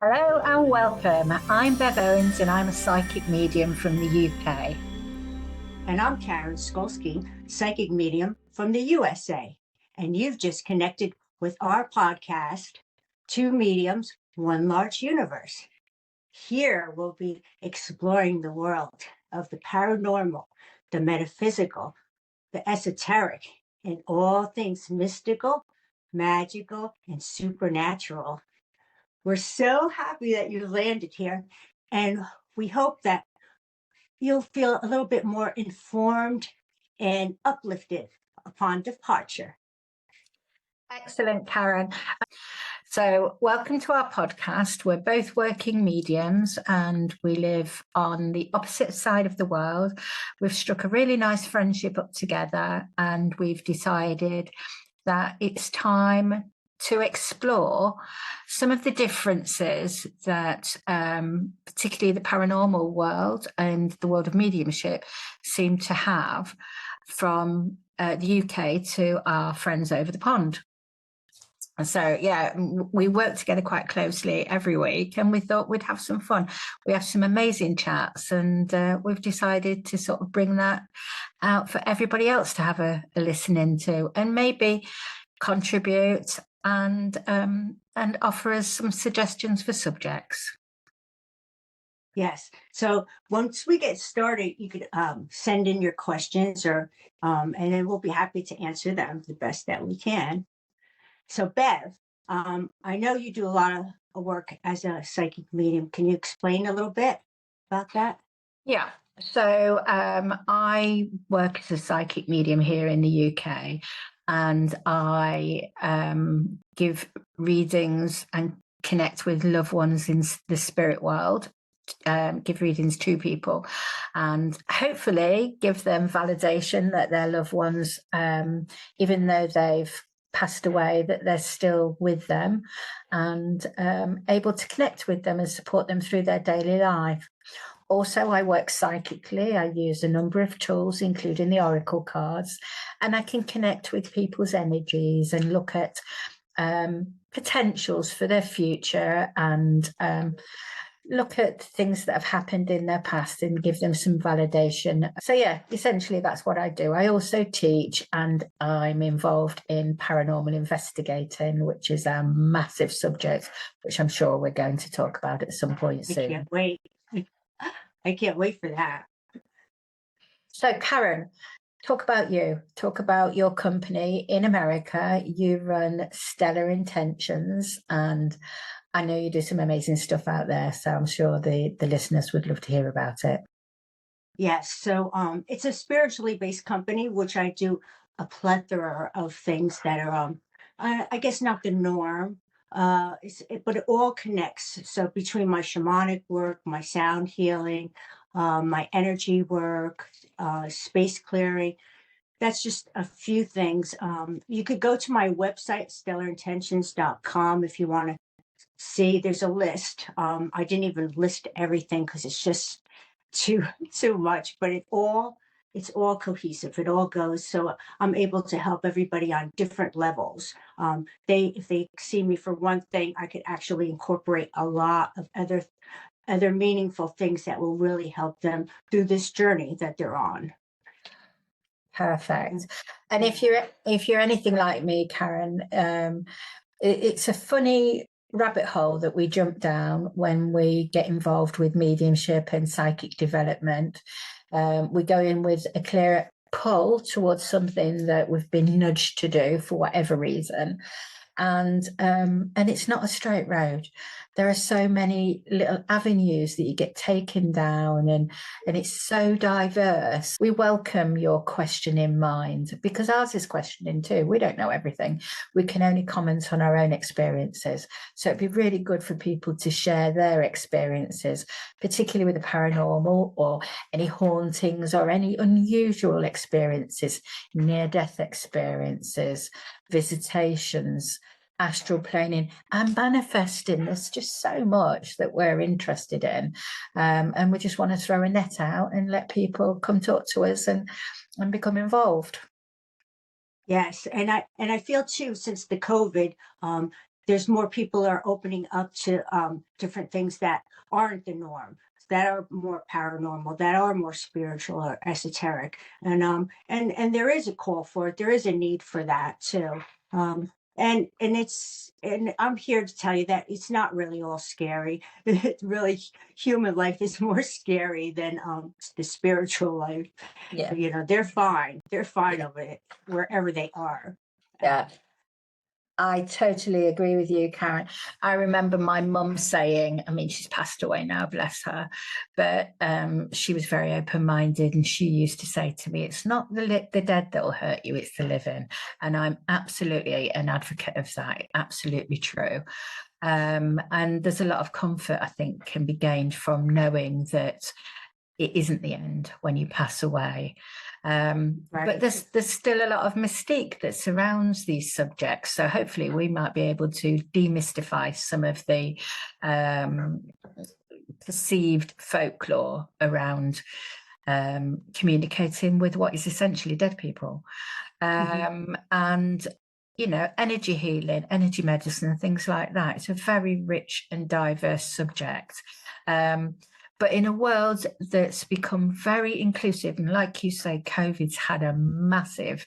Hello and welcome. I'm Bev Owens and I'm a psychic medium from the UK. And I'm Karen Skolski, psychic medium from the USA. And you've just connected with our podcast, Two Mediums, One Large Universe. Here we'll be exploring the world of the paranormal, the metaphysical, the esoteric, and all things mystical, magical, and supernatural. We're so happy that you landed here, and we hope that you'll feel a little bit more informed and uplifted upon departure. Excellent, Karen. So, welcome to our podcast. We're both working mediums and we live on the opposite side of the world. We've struck a really nice friendship up together and we've decided that it's time to explore some of the differences that particularly the paranormal world and the world of mediumship seem to have from the UK to our friends over the pond. And so, yeah, we work together quite closely every week and we thought we'd have some fun. We have some amazing chats and we've decided to sort of bring that out for everybody else to have a listen into and maybe contribute and offer us some suggestions for subjects. Yes. So once we get started, you could send in your questions and then we'll be happy to answer them the best that we can. So Bev, I know you do a lot of work as a psychic medium. Can you explain a little bit about that? Yeah. So I work as a psychic medium here in the UK and I give readings and connect with loved ones in the spirit world, give readings to people and hopefully give them validation that their loved ones, even though they've passed away, that they're still with them and able to connect with them and support them through their daily life. Also, I work psychically. I use a number of tools, including the oracle cards, and I can connect with people's energies and look at potentials for their future and look at things that have happened in their past and give them some validation. So yeah, essentially that's what I do. I also teach and I'm involved in paranormal investigating, which is a massive subject, which I'm sure we're going to talk about at some point soon. I can't wait. I can't wait for that. So Karen, talk about you. Talk about your company in America. You run Stellar Intentions and I know you do some amazing stuff out there, so I'm sure the listeners would love to hear about it. Yes. So it's a spiritually based company, which I do a plethora of things that are, I guess, not the norm. But it all connects. So between my shamanic work, my sound healing, my energy work, space clearing, that's just a few things. You could go to my website, stellarintentions.com, if you want to see. There's a list. I didn't even list everything because it's just too much, but it's all cohesive. It all goes. So I'm able to help everybody on different levels. If they see me for one thing, I could actually incorporate a lot of other meaningful things that will really help them through this journey that they're on. Perfect. And if you're anything like me, Karen, it's a funny rabbit hole that we jump down when we get involved with mediumship and psychic development. We go in with a clear pull towards something that we've been nudged to do for whatever reason. And it's not a straight road. There are so many little avenues that you get taken down and it's so diverse. We welcome your questioning mind because ours is questioning too. We don't know everything. We can only comment on our own experiences. So it'd be really good for people to share their experiences, particularly with the paranormal or any hauntings or any unusual experiences, near-death experiences, visitations, astral planing and manifesting. There's just so much that we're interested in and we just want to throw a net out and let people come talk to us and become involved. Yes, and I feel too, since the COVID, there's more people are opening up to different things that aren't the norm, that are more paranormal, that are more spiritual or esoteric, and there is a call for it. There is a need for that too. Um, and I'm here to tell you that it's not really all scary. It's really, human life is more scary than the spiritual life. Yeah. You know, they're fine. They're fine over it wherever they are. Yeah. I totally agree with you, Karen. I remember my mum saying, I mean, she's passed away now, bless her, but she was very open-minded, and she used to say to me, it's not the dead that will hurt you, it's the living. And I'm absolutely an advocate of that. Absolutely true. And there's a lot of comfort, I think, can be gained from knowing that it isn't the end when you pass away. But Right. there's still a lot of mystique that surrounds these subjects. So hopefully we might be able to demystify some of the perceived folklore around communicating with what is essentially dead people. And you know, energy healing, energy medicine, and things like that. It's a very rich and diverse subject. But in a world that's become very inclusive, and like you say, COVID's had a massive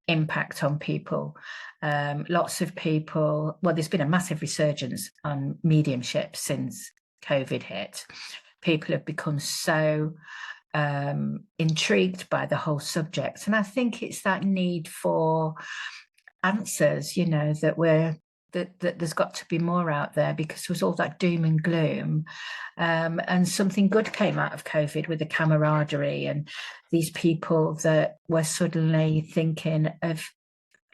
impact on people. Lots of people, well, there's been a massive resurgence on mediumship since COVID hit. People have become so intrigued by the whole subject. And I think it's that need for answers, you know, that there's got to be more out there, because there was all that doom and gloom. And something good came out of COVID with the camaraderie and these people that were suddenly thinking of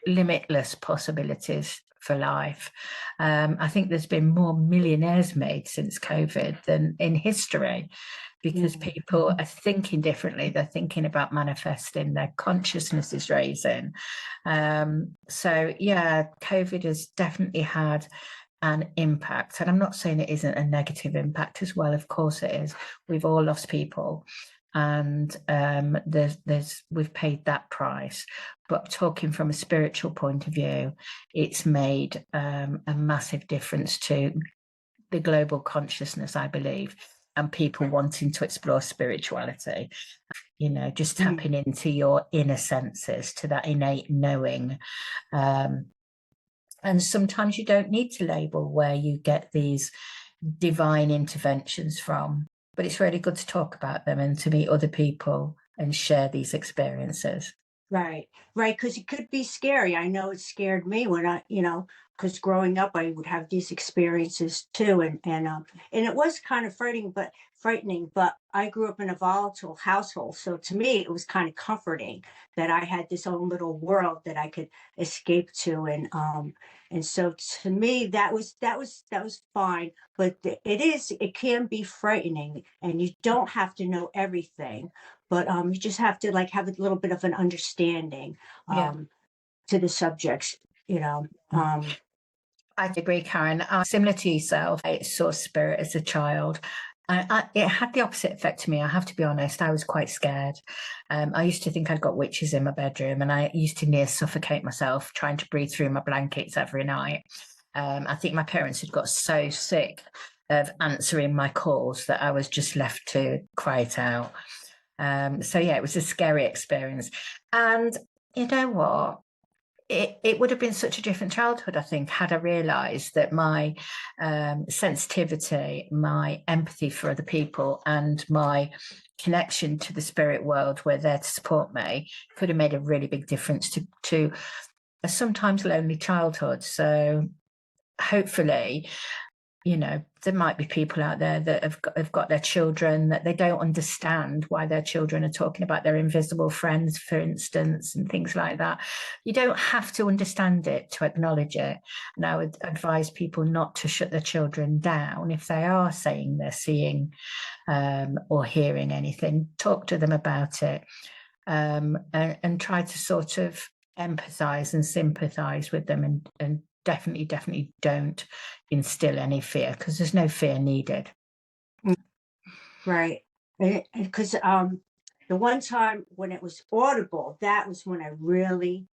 limitless possibilities for life. I think there's been more millionaires made since COVID than in history, because people are thinking differently. They're thinking about manifesting, their consciousness is raising. So yeah, COVID has definitely had an impact. And I'm not saying it isn't a negative impact as well. Of course it is. We've all lost people, and we've paid that price. But talking from a spiritual point of view, it's made a massive difference to the global consciousness, I believe, and people wanting to explore spirituality. You know, just tapping into your inner senses, to that innate knowing. And sometimes you don't need to label where you get these divine interventions from, but it's really good to talk about them and to meet other people and share these experiences. Right, right, because it could be scary. I know it scared me when because growing up, I would have these experiences too, and it was kind of frightening. But I grew up in a volatile household, so to me, it was kind of comforting that I had this own little world that I could escape to, and so to me, that was fine. But it can be frightening, and you don't have to know everything, but you just have to like have a little bit of an understanding Yeah. to the subjects, you know. I agree, Karen. Similar to yourself, I saw spirit as a child. It had the opposite effect to me. I have to be honest. I was quite scared. I used to think I'd got witches in my bedroom, and I used to near suffocate myself trying to breathe through my blankets every night. I think my parents had got so sick of answering my calls that I was just left to cry it out. So yeah, it was a scary experience. And you know what? It would have been such a different childhood, I think, had I realised that my sensitivity, my empathy for other people, and my connection to the spirit world were there to support me, could have made a really big difference to a sometimes lonely childhood. So hopefully, you know, there might be people out there that have got their children that they don't understand why their children are talking about their invisible friends, for instance, and things like that. You don't have to understand it to acknowledge it. And I would advise people not to shut their children down if they are saying they're seeing or hearing anything. Talk to them about it, and try to sort of empathize and sympathize with them, and definitely don't instill any fear, because there's no fear needed. Right. Because the one time when it was audible, that was when I really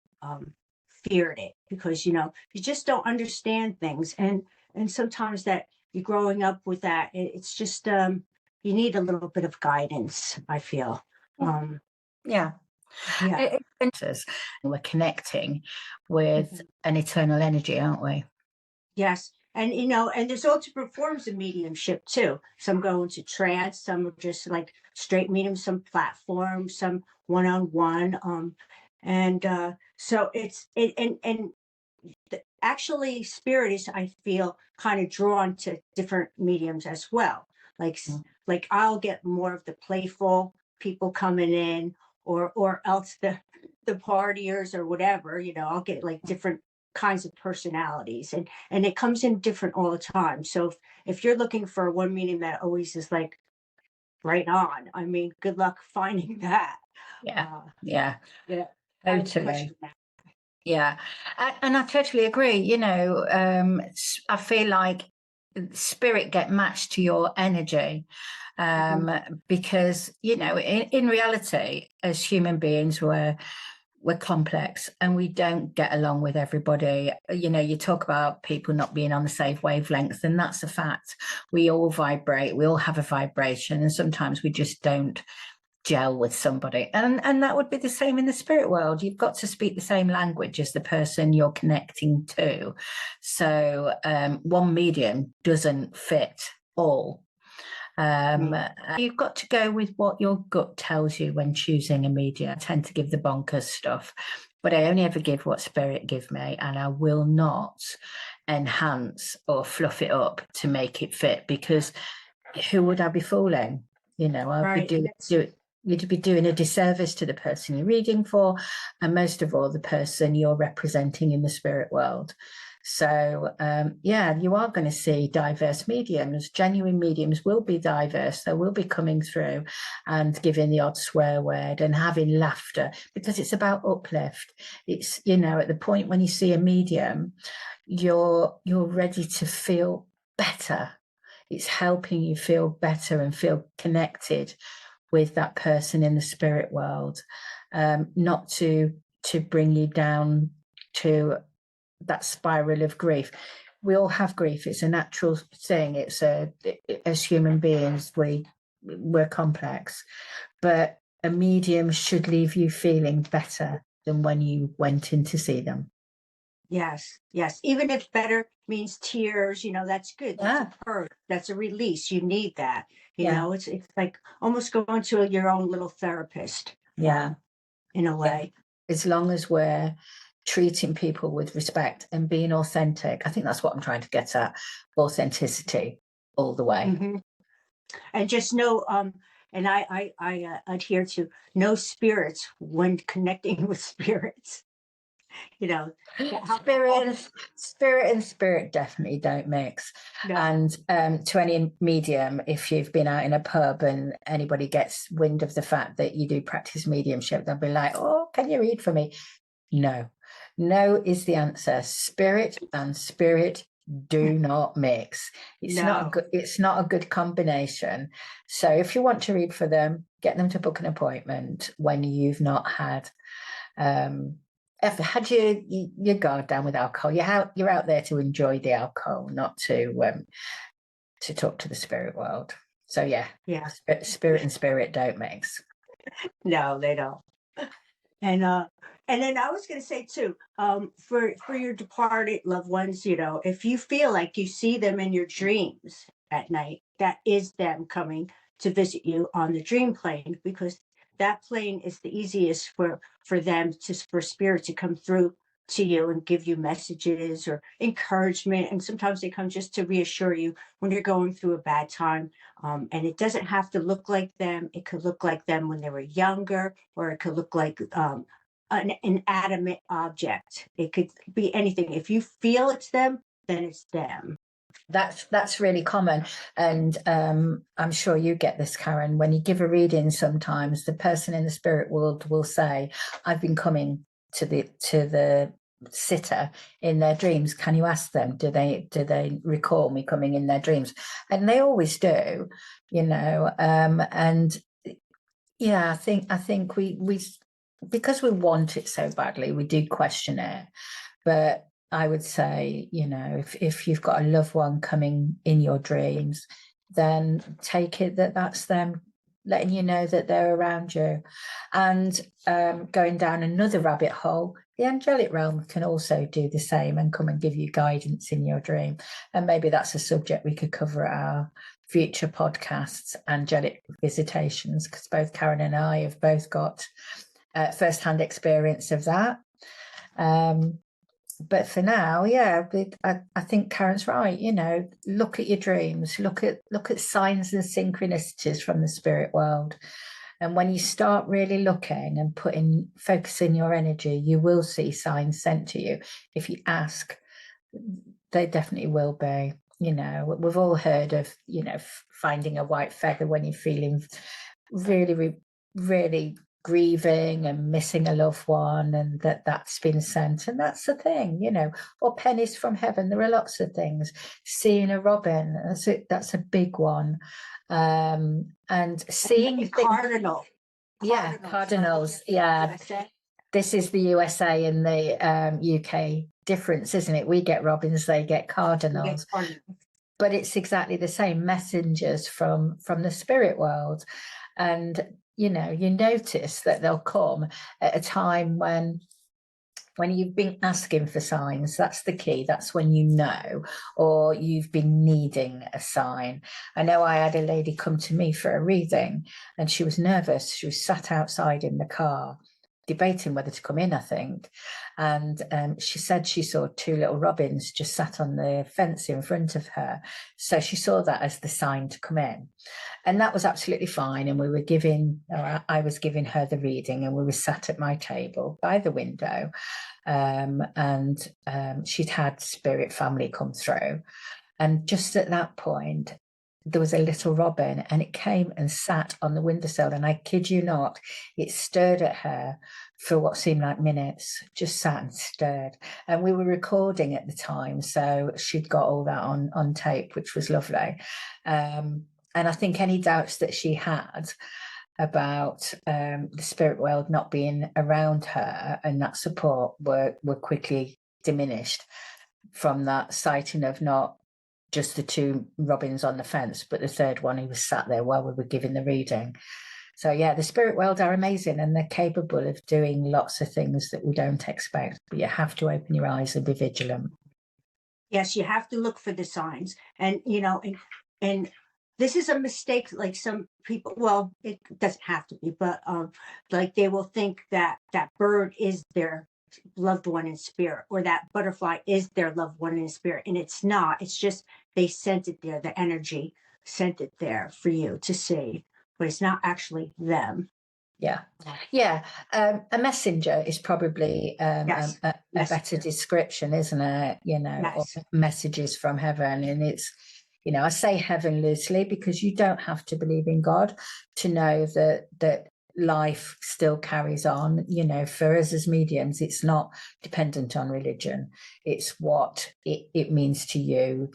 feared it because, you know, you just don't understand things. And sometimes that you're growing up with that, it's just, you need a little bit of guidance, I feel. Yeah. Yeah. We're connecting with Mhm. an eternal energy, aren't we? Yes. And, you know, and there's all different forms of mediumship too. Some go into trance, some are just like straight medium, some platform, some one-on-one. And so and actually spirit is, I feel, kind of drawn to different mediums as well. Mm. Like I'll get more of the playful people coming in, or else the partiers or whatever, you know, I'll get like different kinds of personalities, and it comes in different all the time. So if you're looking for one medium that always is like right on, I mean, good luck finding that. Yeah. uh Yeah. yeah, I would Totally. question that. Yeah. And I totally agree. You know, I feel like spirit get matched to your energy, Mhm. because, you know, in reality, as human beings, we're complex and we don't get along with everybody. You know, you talk about people not being on the same wavelength, and that's a fact. We all vibrate, we all have a vibration, and sometimes we just don't gel with somebody. And that would be the same in the spirit world. You've got to speak the same language as the person you're connecting to. So one medium doesn't fit all. Mm. You've got to go with what your gut tells you when choosing a medium. I tend to give the bonkers stuff, but I only ever give what spirit give me, and I will not enhance or fluff it up to make it fit, because who would I be fooling? You know, I'd be Right. And you'd be doing a disservice to the person you're reading for, and most of all, the person you're representing in the spirit world. So, yeah, you are going to see diverse mediums. Genuine mediums will be diverse. They will be coming through and giving the odd swear word and having laughter, because it's about uplift. It's, you know, at the point when you see a medium, you're ready to feel better. It's helping you feel better and feel connected with that person in the spirit world, not to bring you down to that spiral of grief. We all have grief. It's a natural thing. As human beings, we're complex, but a medium should leave you feeling better than when you went in to see them. yes, yes. Even if better means tears, you know, that's good. That's a Yeah, purge. That's a release. You need that. You yeah, know, it's like almost going to your own little therapist, yeah, in a yeah. way. As long as we're treating people with respect and being authentic, I think that's what I'm trying to get at. Authenticity all the way. Hmm. And just know, and I adhere to no spirits when connecting with spirits. You know, Spirit and spirit definitely don't mix. no, And to any medium, if you've been out in a pub and anybody gets wind of the fact that you do practice mediumship, they'll be like, "Oh, can you read for me?" No, no is the answer. Spirit and spirit do not mix. It's not a no, good. It's not a good combination. So if you want to read for them, get them to book an appointment when you've not had ever had your guard down with alcohol. You're out there to enjoy the alcohol, not to talk to the spirit world. So yeah, yeah, spirit and spirit don't mix. no, they don't. And and then I was going to say too, for your departed loved ones, you know, if you feel like you see them in your dreams at night, that is them coming to visit you on the dream plane, because that plane is the easiest for them to, for spirit to come through to you and give you messages or encouragement. And sometimes they come just to reassure you when you're going through a bad time. And it doesn't have to look like them. It could look like them when they were younger, or it could look like an inanimate object. It could be anything. If you feel it's them, then it's them. That's really common, and I'm sure you get this, Karen. When you give a reading, sometimes the person in the spirit world will say, "I've been coming to the sitter in their dreams. Can you ask them? Do they recall me coming in their dreams?" And they always do, you know. And yeah, I think we because we want it so badly, we do question it. But I would say, you know, if you've got a loved one coming in your dreams, then take it that that's them letting you know that they're around you. And going down another rabbit hole, the angelic realm can also do the same and come and give you guidance in your dream. And maybe that's a subject we could cover at our future podcasts, angelic visitations, because both Karen and I have both got first-hand experience of that. But for now, yeah, I think Karen's right. You know, look at your dreams, look at signs and synchronicities from the spirit world. And when you start really looking and focusing your energy, you will see signs sent to you. If you ask, they definitely will be. You know, we've all heard of, you know, finding a white feather when you're feeling really, really grieving and missing a loved one, and that's been sent. And that's the thing, you know, or pennies from heaven. There are lots of things. Seeing a robin, that's a big one. And seeing cardinals. Yeah. This is the USA and the UK difference, isn't it? We get robins, they get cardinals. But it's exactly the same, messengers from the spirit world. And, you know, you notice that they'll come at a time when you've been asking for signs. That's the key. That's when you know, or you've been needing a sign. I know I had a lady come to me for a reading and she was nervous. She was sat outside in the car debating whether to come in, I think. And she said she saw two little robins just sat on the fence in front of her. So she saw that as the sign to come in. And that was absolutely fine. And I was giving her the reading, and we were sat at my table by the window. And she'd had spirit family come through. And just at that point, there was a little robin, and it came and sat on the windowsill. And I kid you not, it stared at her for what seemed like minutes, just sat and stared. And we were recording at the time, so she'd got all that on tape, which was lovely. And I think any doubts that she had about the spirit world not being around her and that support were quickly diminished from that sighting of not just the two robins on the fence, but the third one who was sat there while we were giving the reading. So yeah, the spirit world are amazing, and they're capable of doing lots of things that we don't expect, but you have to open your eyes and be vigilant. Yes, you have to look for the signs. And, you know, and this is a mistake. Like some people, well, it doesn't have to be, but like they will think that that bird is their loved one in spirit, or that butterfly is their loved one in spirit. And it's not. It's just they sent it there. The energy sent it there for you to see, but it's not actually them. Yeah. A messenger is probably Yes. a better description, isn't it? You know, Yes. or messages from heaven. And it's, you know, I say heaven loosely because you don't have to believe in God to know that life still carries on. You know, for us as mediums, it's not dependent on religion. It's what it means to you.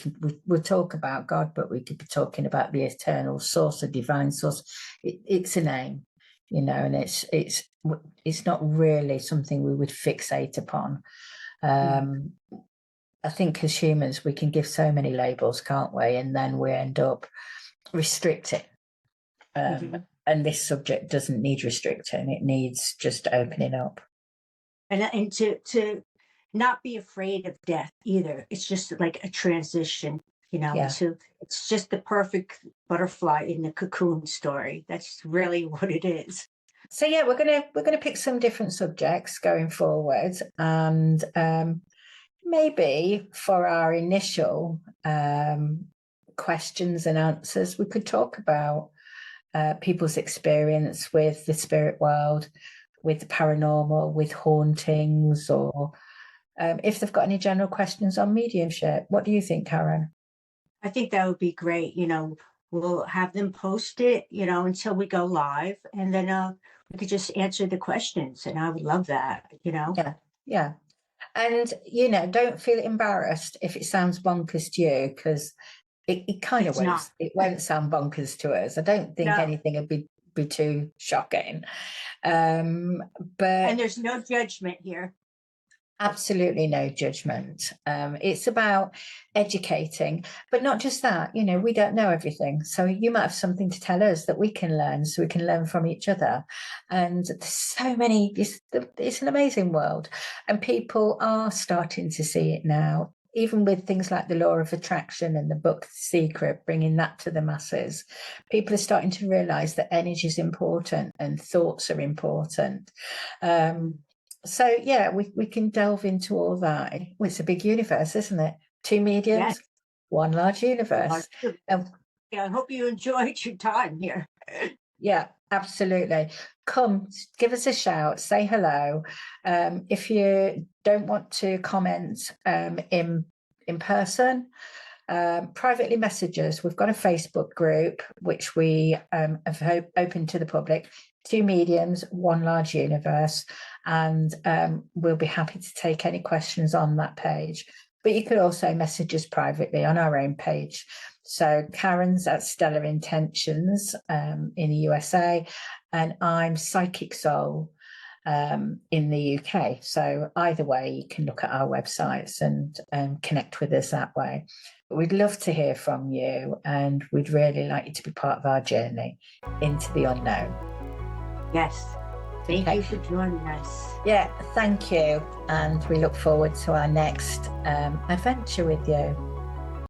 We'll talk about God, but we could be talking about the eternal source, a divine source. It's a name. You know, and it's not really something we would fixate upon. I think as humans, we can give so many labels, can't we? And then we end up restricting. And this subject doesn't need restricting; it needs just opening up. And to not be afraid of death either. It's just like a transition, you know. Yeah. It's just the perfect butterfly in the cocoon story. That's really what it is. So yeah, we're gonna pick some different subjects going forward, and maybe for our initial questions and answers, we could talk about people's experience with the spirit world, with the paranormal, with hauntings, or if they've got any general questions on mediumship. What do you think, Karen? I think that would be great. You know, we'll have them post it, you know, until we go live, and then we could just answer the questions. And I would love that, you know. Yeah. And, you know, don't feel embarrassed if it sounds bonkers to you, because it kind of won't. It won't sound bonkers to us. I don't think anything would be be too shocking. But And there's no judgment here. absolutely no judgment. It's about educating, but not just that. You know, we don't know everything, so you might have something to tell us that we can learn, so we can learn from each other. And there's so many. It's an amazing world, and people are starting to see it now. Even with things like the law of attraction and the book The Secret, bringing that to the masses, people are starting to realize that energy is important and thoughts are important. So yeah, we can delve into all that. It's a big universe, isn't it? Two mediums, Yes. one large universe. Yeah, I hope you enjoyed your time here. Yeah, absolutely. Come, give us a shout, say hello. If you don't want to comment in person, privately message us. We've got a Facebook group which we have opened to the public. Two mediums, one large universe, and we'll be happy to take any questions on that page. But you could also message us privately on our own page. So Karen's at Stellar Intentions in the USA, and I'm Psychic Soul in the UK. So either way, you can look at our websites and connect with us that way. But we'd love to hear from you, and we'd really like you to be part of our journey into the unknown. Yes. Thank you for joining us. Yeah, thank you. And we look forward to our next adventure with you.